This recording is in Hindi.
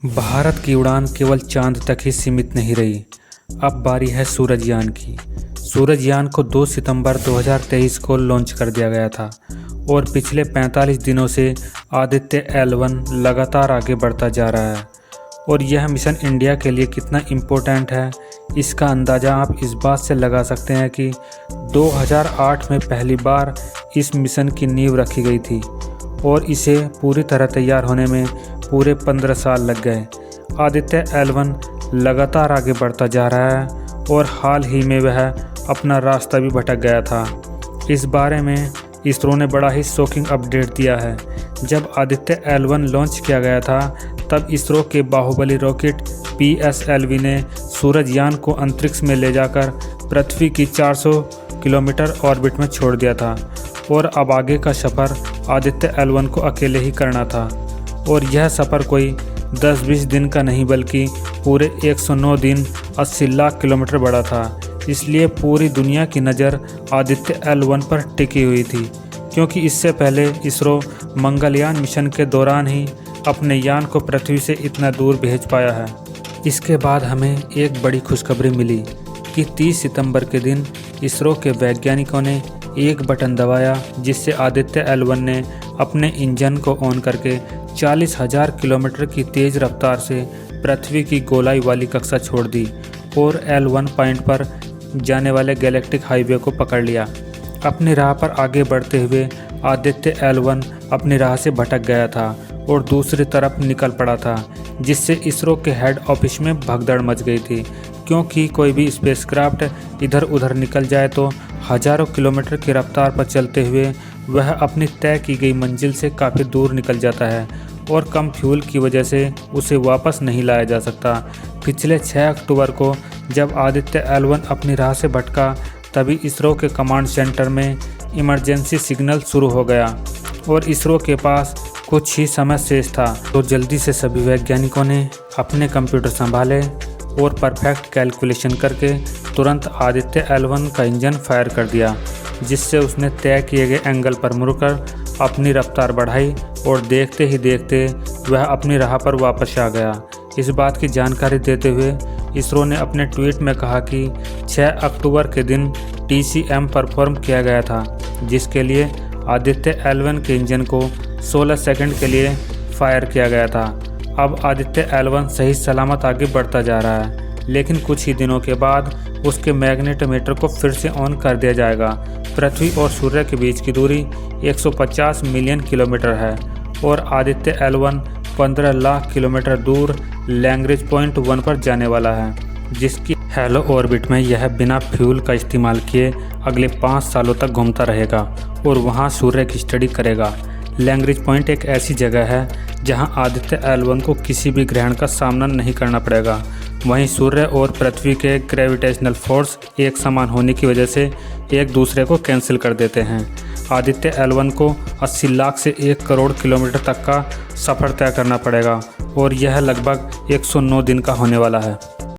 भारत की उड़ान केवल चांद तक ही सीमित नहीं रही। अब बारी है सूरजयान की। सूरजयान को 2 सितंबर 2023 को लॉन्च कर दिया गया था और पिछले 45 दिनों से आदित्य L1 लगातार आगे बढ़ता जा रहा है। और यह मिशन इंडिया के लिए कितना इम्पोर्टेंट है, इसका अंदाज़ा आप इस बात से लगा सकते हैं कि 2008 में पहली बार इस मिशन की नींव रखी गई थी और इसे पूरी तरह तैयार होने में पूरे 15 साल लग गए। आदित्य L1 लगातार आगे बढ़ता जा रहा है और हाल ही में वह अपना रास्ता भी भटक गया था। इस बारे में इसरो ने बड़ा ही शॉकिंग अपडेट दिया है। जब आदित्य L1 लॉन्च किया गया था तब इसरो के बाहुबली रॉकेट PSLV ने सूरजयान को अंतरिक्ष में ले जाकर पृथ्वी की 400 किलोमीटर ऑर्बिट में छोड़ दिया था और अब आगे का सफ़र आदित्य L1 को अकेले ही करना था। और यह सफ़र कोई 10-20 दिन का नहीं बल्कि पूरे 109 दिन 80 लाख किलोमीटर बड़ा था। इसलिए पूरी दुनिया की नज़र आदित्य L1 पर टिकी हुई थी, क्योंकि इससे पहले इसरो मंगलयान मिशन के दौरान ही अपने यान को पृथ्वी से इतना दूर भेज पाया है। इसके बाद हमें एक बड़ी खुशखबरी मिली कि 30 सितंबर के दिन इसरो के वैज्ञानिकों ने एक बटन दबाया जिससे आदित्य L1 ने अपने इंजन को ऑन करके 40,000 किलोमीटर की तेज़ रफ्तार से पृथ्वी की गोलाई वाली कक्षा छोड़ दी और L1 पॉइंट पर जाने वाले गैलेक्टिक हाईवे को पकड़ लिया। अपनी राह पर आगे बढ़ते हुए आदित्य L1 अपनी राह से भटक गया था और दूसरी तरफ निकल पड़ा था, जिससे इसरो के हेड ऑफिस में भगदड़ मच गई थी, क्योंकि कोई भी स्पेसक्राफ्ट इधर उधर निकल जाए तो हज़ारों किलोमीटर की रफ्तार पर चलते हुए वह अपनी तय की गई मंजिल से काफ़ी दूर निकल जाता है और कम फ्यूल की वजह से उसे वापस नहीं लाया जा सकता। पिछले 6 अक्टूबर को जब आदित्य L1 अपनी राह से भटका तभी इसरो के कमांड सेंटर में इमरजेंसी सिग्नल शुरू हो गया और इसरो के पास कुछ ही समय शेष था। तो जल्दी से सभी वैज्ञानिकों ने अपने कंप्यूटर संभाले और परफेक्ट कैलकुलेशन करके तुरंत आदित्य L1 का इंजन फायर कर दिया, जिससे उसने तय किए गए एंगल पर मुड़कर अपनी रफ्तार बढ़ाई और देखते ही देखते वह अपनी राह पर वापस आ गया। इस बात की जानकारी देते हुए इसरो ने अपने ट्वीट में कहा कि 6 अक्टूबर के दिन TCM परफॉर्म किया गया था, जिसके लिए आदित्य L1 के इंजन को 16 सेकंड के लिए फायर किया गया था। अब आदित्य L1 सही सलामत आगे बढ़ता जा रहा है, लेकिन कुछ ही दिनों के बाद उसके मैग्नेटोमीटर को फिर से ऑन कर दिया जाएगा। पृथ्वी और सूर्य के बीच की दूरी 150 मिलियन किलोमीटर है और आदित्य L1 15 लाख किलोमीटर दूर लैग्रेंज पॉइंट 1 पर जाने वाला है, जिसकी हेलो ऑर्बिट में यह बिना फ्यूल का इस्तेमाल किए अगले 5 सालों तक घूमता रहेगा और वहां सूर्य की स्टडी करेगा। लैग्रेंज पॉइंट एक ऐसी जगह है जहां आदित्य L1 को किसी भी ग्रहण का सामना नहीं करना पड़ेगा। वहीं सूर्य और पृथ्वी के ग्रेविटेशनल फोर्स एक समान होने की वजह से एक दूसरे को कैंसिल कर देते हैं। आदित्य L1 को 80 लाख से 1 करोड़ किलोमीटर तक का सफ़र तय करना पड़ेगा और यह लगभग 109 दिन का होने वाला है।